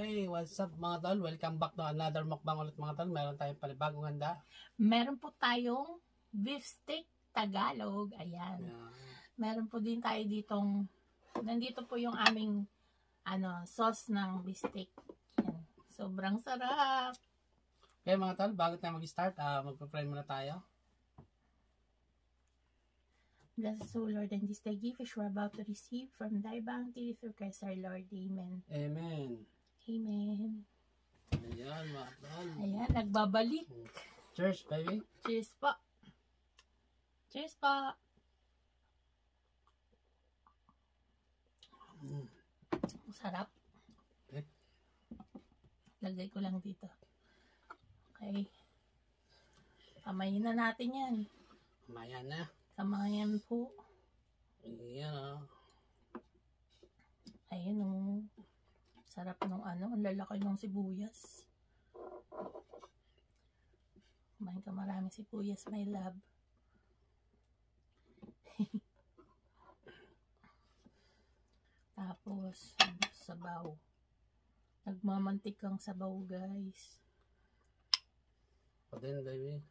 Hey, what's up mga tol? Welcome back to another mukbang ulit mga tol. Meron tayong panibagong handa. Meron po tayong beef steak Tagalog. Ayan. Yeah. Meron po din tayo ditong, nandito po yung aming sauce ng beef steak. Ayan. Sobrang sarap. Okay mga tol, bago tayo mag-start, magpa-pray muna tayo. Bless us, O Lord, and this day gift which we're about to receive from thy bounty through Christ our Lord. Amen. Amen. Amen. Ayan mga tol. Ayan, nagbabalik. Cheers, baby. Cheers po. Cheers po. Sarap. Okay. Lagay ko lang dito. Okay. Kamayin na natin yan. Maya na. Kamayan po. Ayan. Ayun o. Sarap nung ang lalaki ng sibuyas. Kumain ka marami sibuyas, my love. Tapos, sabaw. Nagmamantik kang sabaw, guys. O din, baby.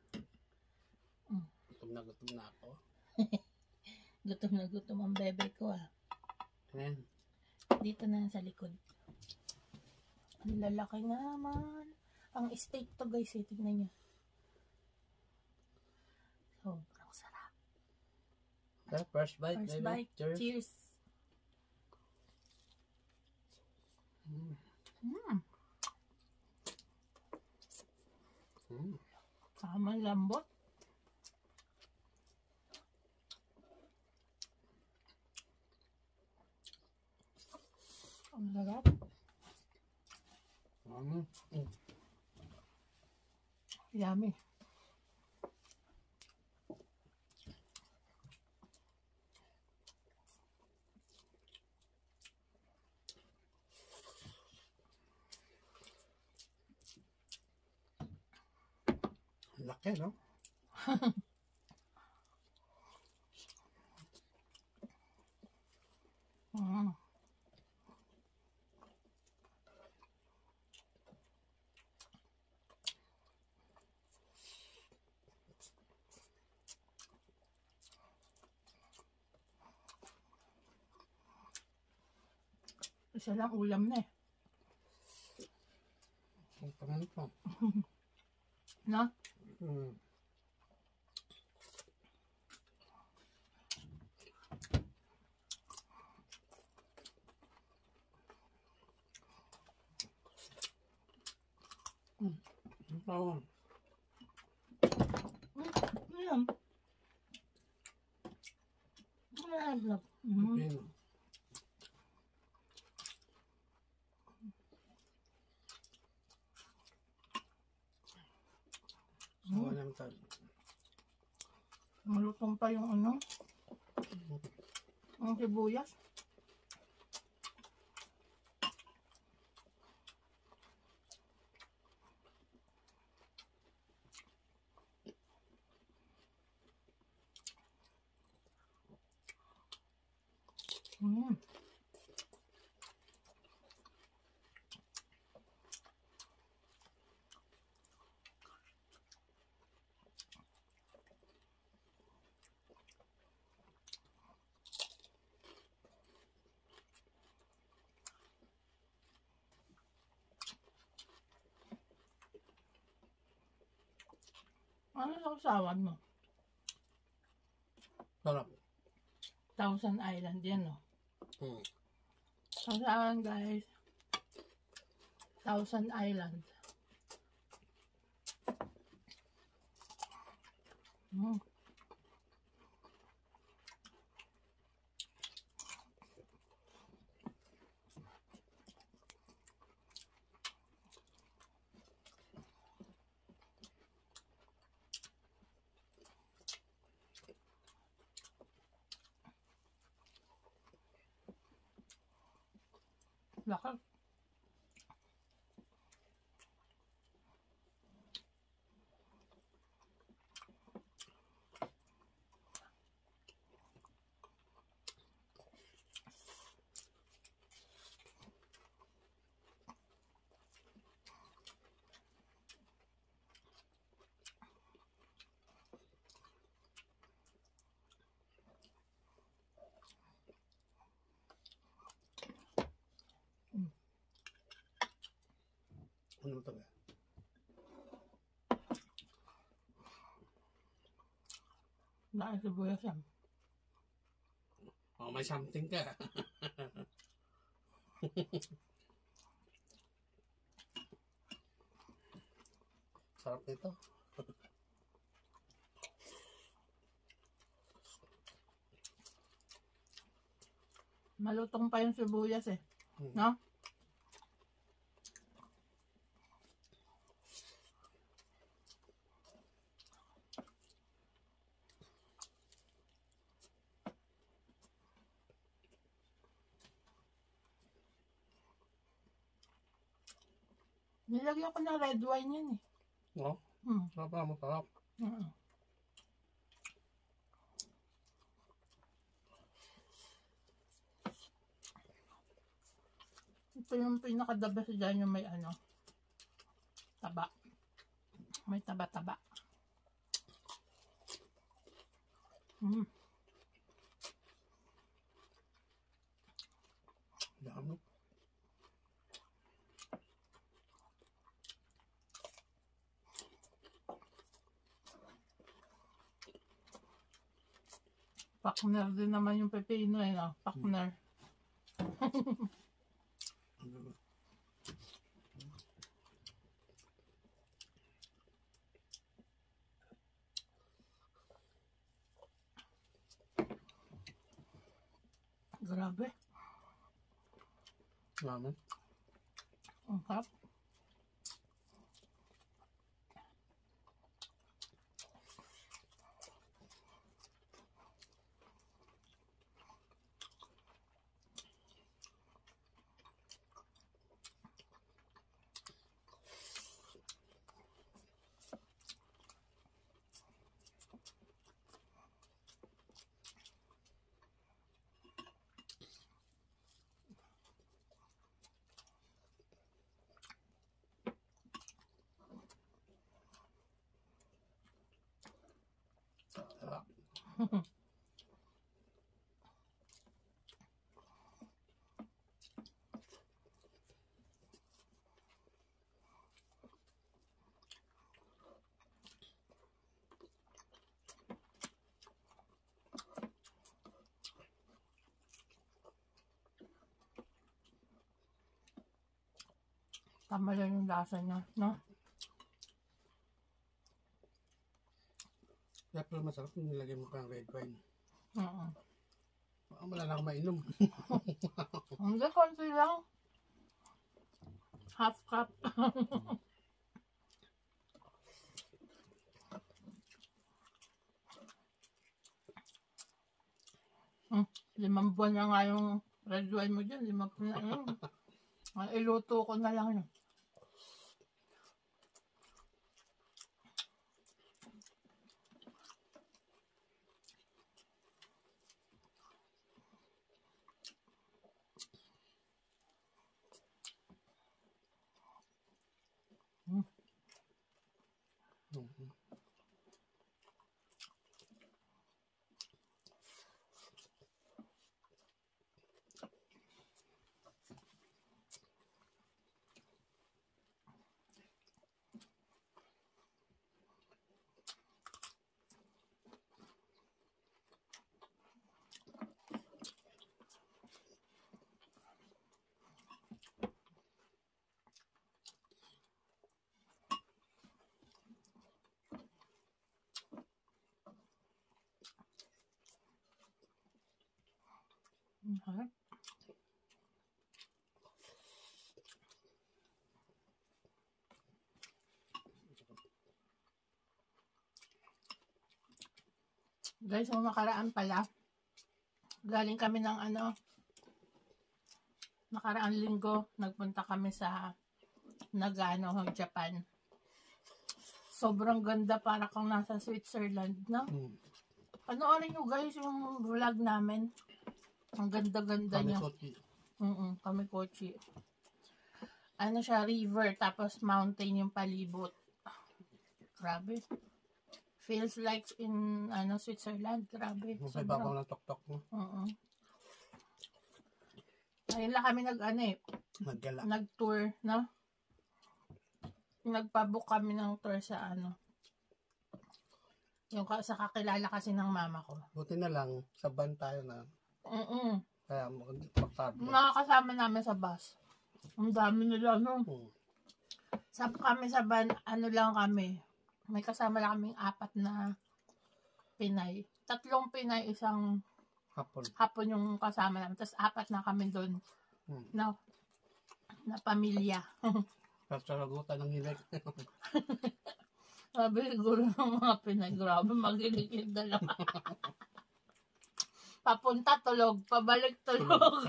Gutom na ako. Gutom ang bebe ko Ayan. Dito na sa likod. Ang lalaki naman. Ang steak to guys, tignan nyo. Sobrang sarap. Okay, first bite, First baby. bite. Cheers. Cheers. Tama, lambot. Ang sarap. Yummy. Laki, no? Isa lang ulam na Ang pangan pa. No? Ang pangan. Ayan. Ayan. Pino. Walang tal. Malutong pa yung ang sibuyas. Ano sa usawan mo? Sarap. Thousand Island yan, no? Usawan, guys. Thousand Island. Laki. Ano ito ba? Dahil sibuyas yan. Oh, may something ka. Sarap nito. Malutong pa yung sibuyas eh. Hmm. No? Nilagyan ko ng red wine yan eh. No? Sarap na, masarap. Mm. Ito yung pinaka-the best dyan yung may ano, taba. May taba-taba. Mm. Dami. Partner din naman yung pepino eh, no? Partner. Grabe. Dami. Ang sarap. Sarap. Tama lang yung lasa niya, no? Kaya pala masarap kung nilagay mo pa ng red wine. Oo. Baka wala na akong mainom. Hindi, konti lang. Half cup. Hmm, 5 buwan na nga yung red wine mo dyan. 5 buwan na yun. Iluto ko na lang yun. Mhm. Ang sarap. Guys, yung nakaraan pala, galing kami ng nakaraang linggo, nagpunta kami sa Nagano, Japan. Sobrang ganda, para kang nasa Switzerland, no? Panoorin nyo guys yung vlog namin. Ang ganda-ganda niya. Kamikochi. Kamikochi. Ano siya, river, tapos mountain yung palibot. Grabe. Feels like in Switzerland. Grabe. Sa ibabaw ng tok-tok mo. Ayun lang kami Naggala. nag-tour, no? nagpabook kami ng tour sa ano. Yung sa kakilala kasi ng mama ko. Buti na lang, sa van tayo na. Kaya magkakable. Nakakasama namin sa bus. Ang dami nila, no? Kami sa van, ano lang kami. May kasama lang kaming 4 na Pinay. 3 Pinay, isang hapon yung kasama namin. Tapos 4 na kami doon. Na pamilya. Tapos saragutan ng hilik. Sabi siguro ng mga Pinay, grabe magilig yung dalawa. Papunta tulog, pabalik tulog.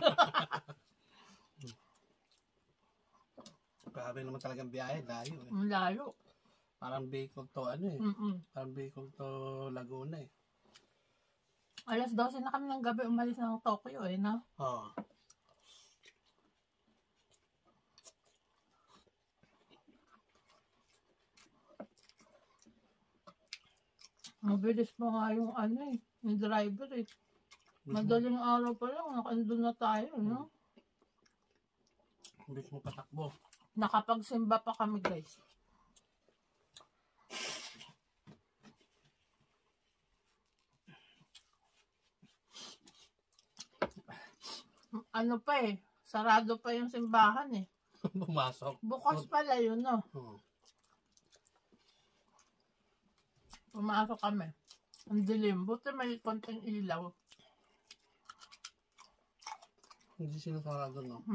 Grabe naman talagang biyahe, layo eh. Layo. Parang Bicol to ano eh. Parang Bicol to Laguna eh. Alas 12 na kami ng gabi umalis ng Tokyo eh, no? Oo. Mabilis pa nga yung ano eh, yung driver eh. Madaling araw pa lang, nakandun na tayo, no? Bilis mo patakbo. Nakapagsimba pa kami, guys. Ano pa eh, sarado pa yung simbahan eh. Pumasok. Bukas pala yun, no? Pumasok kami. Ang dilim. Buti may konting ilaw. Hindi sinasarado, no?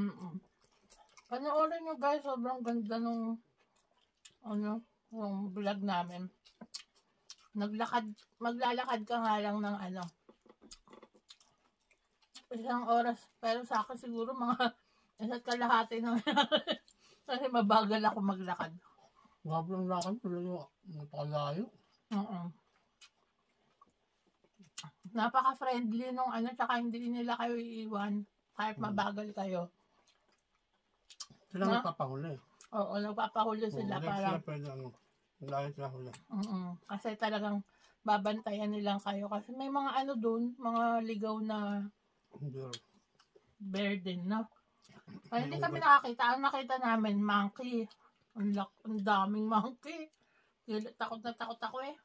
Panoorin nyo guys, sobrang ganda nung yung vlog namin. Maglalakad ka nga lang ng isang oras. Pero sa akin siguro mga isa't kalahati na kasi mabagal ako maglakad. Grabe ang lakad, talaga napakalayo. Napaka-friendly nung tsaka hindi nila kayo iiwan kahit mabagal kayo. Sila nagpapahuli. Oo, nagpapahuli sila para... Sila pwede lagi sila huli. Kasi talagang babantayan nilang kayo. Kasi may mga doon, mga ligaw na bear din, no? Kaya hindi kami nakakita. Ang nakita namin, monkey. Ang daming monkey. Takot na takot ako eh.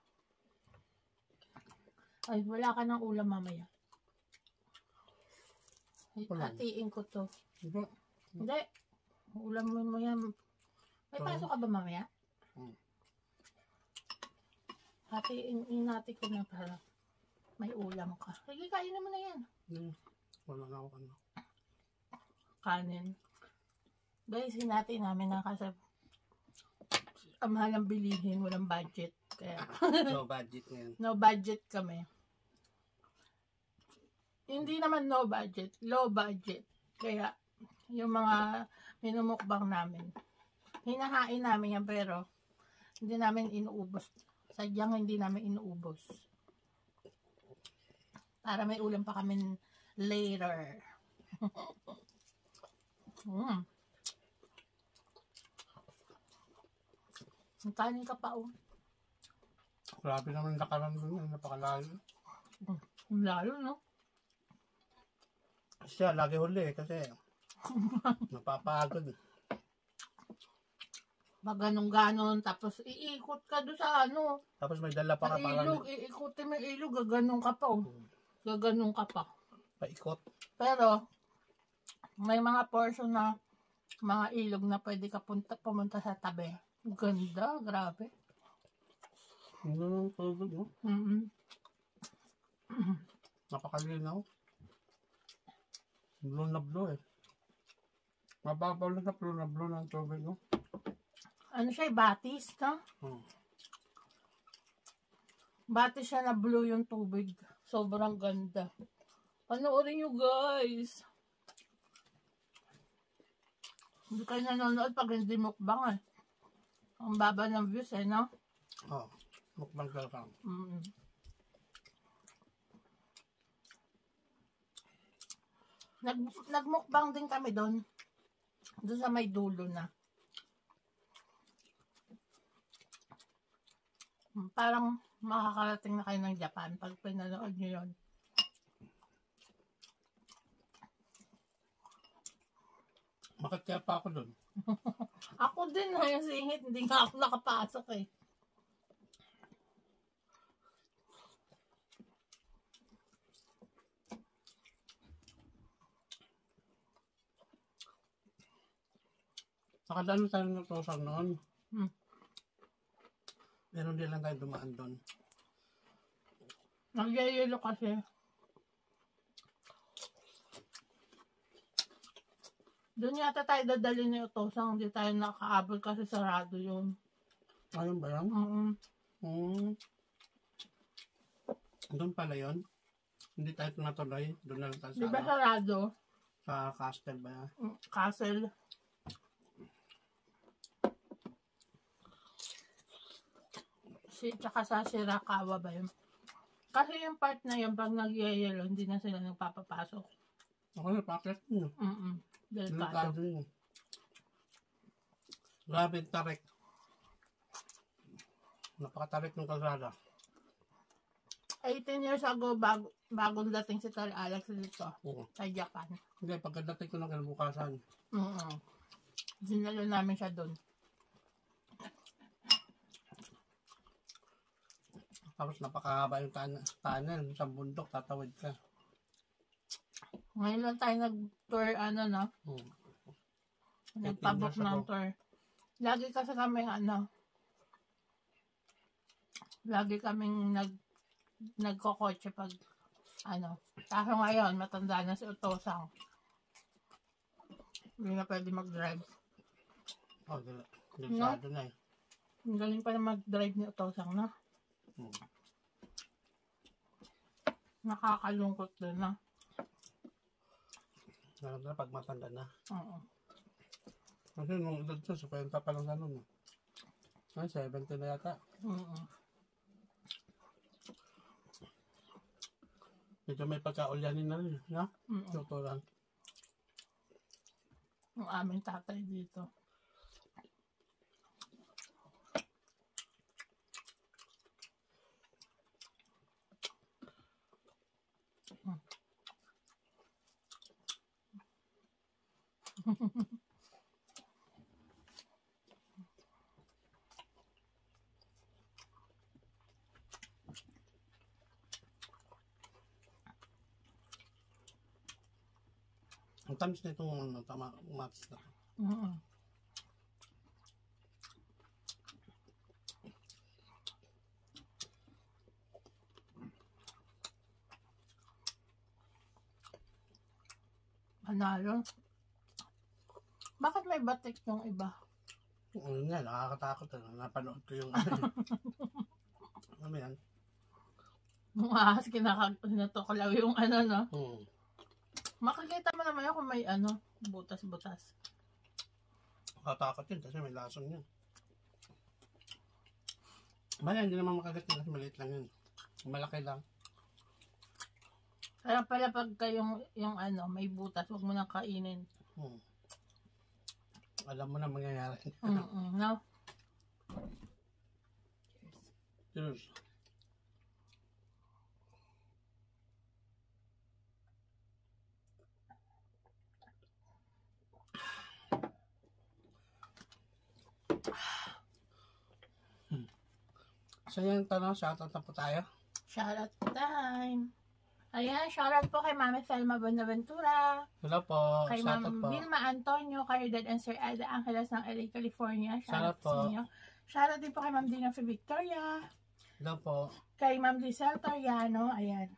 Ay, wala ka ng ulam mamaya. Hatiin ko to. Hindi. Ulam mo yan. May pasok ka ba mamaya? Hatiin natin ko na para may ulam ka. Sige, kainin mo na yan. Wala na ako Kanin. Guys, hinati namin na kasi ang mahal ang bilihin, walang budget. Kaya no budget ngayon. No budget kami. Hindi naman no budget, low budget. Kaya yung mga minumukbang namin, hinahain namin yan pero hindi namin inuubos. Sadyang hindi namin inuubos. Para may ulam pa kami later. Kanin ka pa Grabe naman lakaran doon, napakalayo. Lalo, no? Siya, lagi huli kasi napapagod. Pag ganun-ganon, tapos iikot ka doon sa Tapos may dala pa ka ilog, iikutin mo yung ilog, gaganong ka pa. Gaganong ka pa. Paikot. Pero, may mga portion na mga ilog na pwede ka pumunta sa tabi. Ganda, grabe. Tubig, no? Napakalinaw. Blue na blue eh. Mababaw lang na blue ng tubig, no? Ano siya, batis, no? Batis siya na blue yung tubig. Sobrang ganda. Panoorin nyo, guys. Hindi kayo nanonood pag hindi mukbang, eh. Ang baba ng views, eh, no? Oo. Mukbang talaga. Nagmukbang din kami doon. Doon sa may dulo na. Parang makakarating na kayo ng Japan pag pinanood nyo yun. Bakit kaya pa ako doon? Ako din na yung singit, hindi nga ako nakapasok eh. Nakadaan tayo ng tosang noon. Hmm. Meron din lang tayo dumaan doon. Nagyayelo kasi. Doon yata tayo dadali ni Utosang, hindi tayo nakaabot kasi sarado yun. Ayun ba yan? Doon pala yun. Hindi tayo tunatuloy. Doon na lang tayo Di ba sa, sarado? sa castle ba yan? Castle. Tsaka sa Shirakawa ba yun? Kasi yung part na yun, pag nagyayelo, hindi na sila nagpapapasok. Ako na, pakit nyo. Delikado. Delikado yun. Grabe yung tarik. Napakatarik ng kalsada. 18 years ago, bagong dating si Tol Alex dito, Oo. sa Japan. Hindi, pagkadating ko ng kinabukasan. Dinala namin siya doon. Tapos napakahaba yung tunnel. Sa bundok, tatawid ka. Ngayon lang tayo nag-tour, no? Nagpabook ng tour. Lagi kasi kami, lagi kaming nagkokotse pag, Kaso ngayon, matanda na si Utosang. Hindi na pwede mag-drive. Oh, delikado na eh. Ang galing pa na mag-drive ni Utosang, no? Nakakalungkot din, no? Lalo na pag matanda na. Oo. Kasi nung edad siya, 50 pa lang na nun. Ay, 70 na yata. Ito may pagkaulyanin na rin, no? Ito lang. Ang aming tatay dito. Ang tamis na itong matis na. Panalo. Bakit may batik yung iba? Ano nga, nakakatakot. Napanood ko yung ano yan? Nung ahas, kinatuklaw yung no? Makikita mo naman yun kung may butas-butas. Nakatakot yun kasi may lason yun. Mali, hindi naman makagat yun kasi maliit lang yun. Malaki lang. Kaya pala pagka yung may butas, huwag mo nang kainin. Alam mo na mangyayari. No? Cheers. So yan, shoutout na po tayo. Shoutout time! Ayan, shoutout po kay Mami Thelma Bonaventura. Hello po. Kay Shoutout Ma'am po. Vilma Antonio, kay Dad and Sir Ada Angeles ng LA, California. Shoutout po. Sa inyo. Shoutout din po kay Ma'am Dina Victoria. Hello po. Kay Ma'am Lizelle Toriano. Ayan.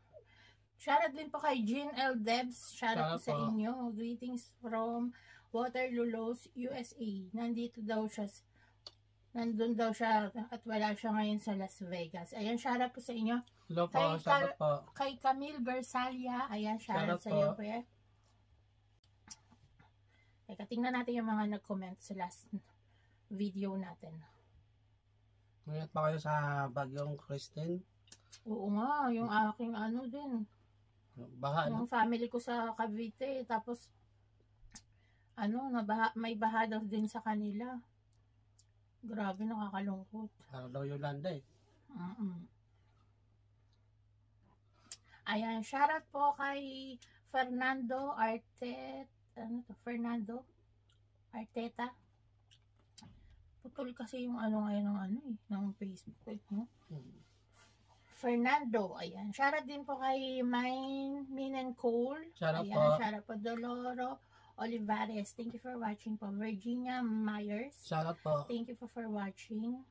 Shoutout din po kay Jean L. Debs. Shoutout po sa inyo. Greetings from Waterloo, USA. Nandun daw siya at wala siya ngayon sa Las Vegas. Ayan, shoutout po sa inyo. Hello po, shoutout po. Kay Camille Bersalia. Ayan, shoutout sa iyo, kuya. Teka, tingnan natin yung mga nag-comment sa last video natin. Mayat pa kayo sa Bagyong Kristen? Oo nga, yung aking din. Baha, yung family ko sa Cavite. Tapos, may baha daw din sa kanila. Grabe, nakakalungkot. Para daw Yolanda eh. Ayan, shoutout po kay Fernando Artet. Fernando Arteta. Putol kasi yung ano ngayon ng Facebook. No? Fernando, ayan. Shoutout din po kay Min Cole. Shoutout ayan, po. Shoutout po Doloro Olivares. Thank you for watching po. Virginia Myers. Shoutout po. Thank you for watching.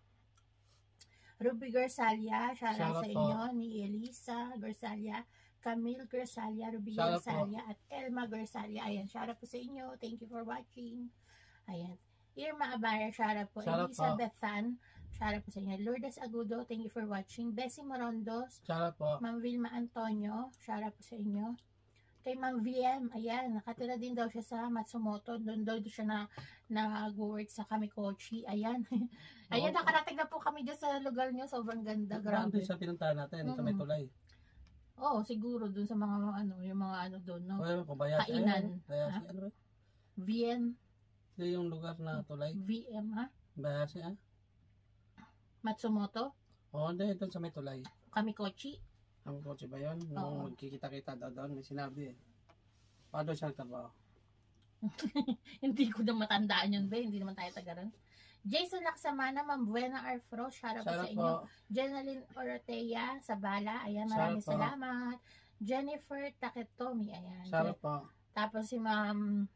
Ruby Garsalia, shoutout sa inyo. Ni Elisa Garsalia, Camille Garsalia, Ruby Garsalia, at Elma Garsalia. Ayan, shoutout po sa inyo. Thank you for watching. Ayan. Irma Abara, shoutout po. Elizabeth Tan, shoutout po sa inyo. Lourdes Agudo, thank you for watching. Bessie Morondos, Shoutout po. Ma'am Vilma Antonio, shoutout po sa inyo. Kay Ma'am VM, ayan, nakatira din daw siya sa Matsumoto. Doon daw siya nag-work sa Kamikochi. Ayan. Ayan, nakarating na po kami dyan sa lugar niyo. Sobrang ganda. Grabe. Sa pinuntahan natin, sa may tulay. Oo, siguro doon sa mga yung mga doon, no? Kainan. VM. Ito yung lugar na tulay. VM, ha? Bayasi, Matsumoto? Oo, hindi. Ito sa may tulay. Kamikochi? Ang kotse ba yun? Nung magkikita-kita daw doon, may sinabi eh. Paano siya nagtrabaho? Hindi ko na matandaan yun, ba? Hindi naman tayo tagaran. Jason Laksamana, Ma'am Buena Arfro, shoutout po sa inyo. Jenaline Orotea, Sabala, ayan, maraming salamat. Jennifer Taketomi, ayan. Shoutout po. Tapos si Ma'am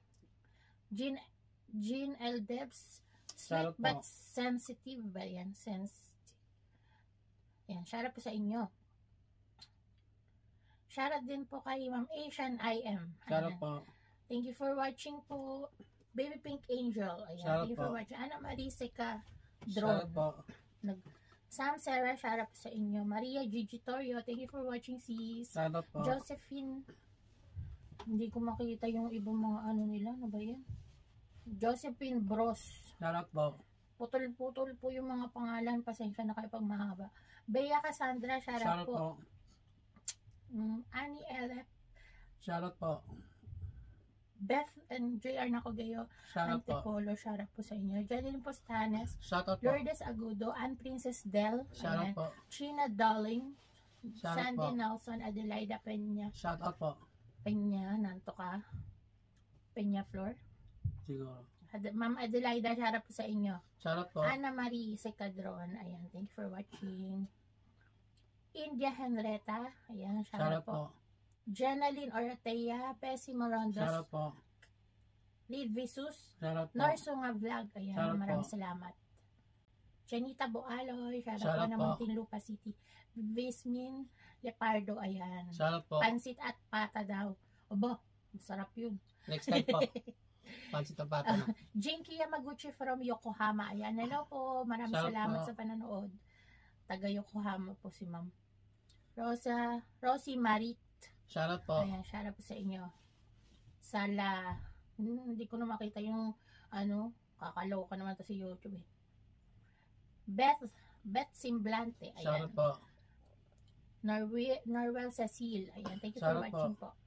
Jean L. Debs, sweet but sensitive ba yan? Sensitive. Ayan, shoutout po sa inyo. Shoutout din po kay Ma'am Asian IM. Shoutout po. Thank you for watching po. Baby Pink Angel. Ayan, thank you for watching. Ana Marisika Drone. Shoutout po. Sam Sarah, shoutout po sa inyo. Maria Gigi Torio, thank you for watching sis. Shoutout po. Josephine, hindi ko makita yung ibang mga nila. Ano ba yan? Josephine Bros. Shoutout po. Putol-putol po yung mga pangalan. Pasensya na kayo pag mahaba. Bea Cassandra, shoutout po. Annie Elef. Shoutout po. Beth and JR Nakogayo. Antipolo, shoutout po sa inyo. Janine Postanes. Shoutout po. Lourdes Agudo. Ann Princess Del. Shoutout po. China Darling. Shoutout Sandy po. Nelson. Adelaida Peña. Shoutout po. Peña, nanto ka. Peña Flor. Siguro. Ma'am Adelaida, shoutout po sa inyo. Shoutout po. Ana Marie Secadron. Ayan, thank you for watching. India Henretta. Ayan, shoutout po. Jenaline Oratea, Pesi Morondos. Shoutout po. Lead Visus. Shoutout po. Norsunga Vlog. Ayan, Shoutout maraming po. salamat. Janita Boaloy. Shoutout Shoutout po ng po. Muntinlupa City. Vismin Lepardo. Ayan. Shoutout po. Pansit at pata daw. Obo, masarap yun. Next time po. Pansit ang pata na. Jinky Yamaguchi from Yokohama. Ayan, hello po. Maraming Shoutout salamat po. sa panonood. Taga Yokohama po si Ma'am. Rosie Marit. Shoutout po. Ayan, shoutout po sa inyo. Sala. Hindi ko na makita yung kakaloka naman to sa YouTube eh. Beth Simblante. Ayan. Shoutout po. Norwell Cecil. Ayan, thank you for Shoutout watching po. po.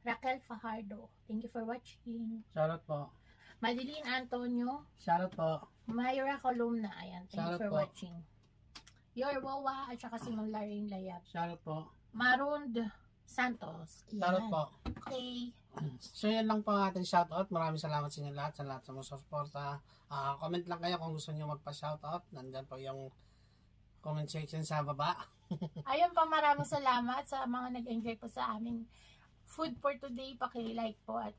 Raquel Fajardo. Thank you for watching. Shoutout po. Madeline Antonio. Shoutout po. Myra Columna. Ayan, thank you Shoutout for po. watching. Your Wawa at saka si Ma'am Laraine Layab. Shoutout po. Marund Santos. Shoutout Ayan. po. Okay. So yan lang po ang ating shoutout. Maraming salamat sa inyo lahat, sa lahat sa mga suporta. Comment lang kayo kung gusto niyo magpa-shoutout. Nandyan po yung comment section sa baba. Ayun pa, maraming salamat sa mga nag-enjoy po sa aming food for today. Paki-like po at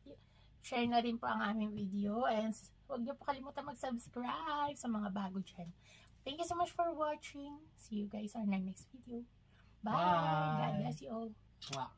share na rin po ang aming video. And huwag niyo po kalimutan mag-subscribe sa mga bago dyan. Thank you so much for watching. See you guys on our next video. Bye. Bye. God bless you all. Wow.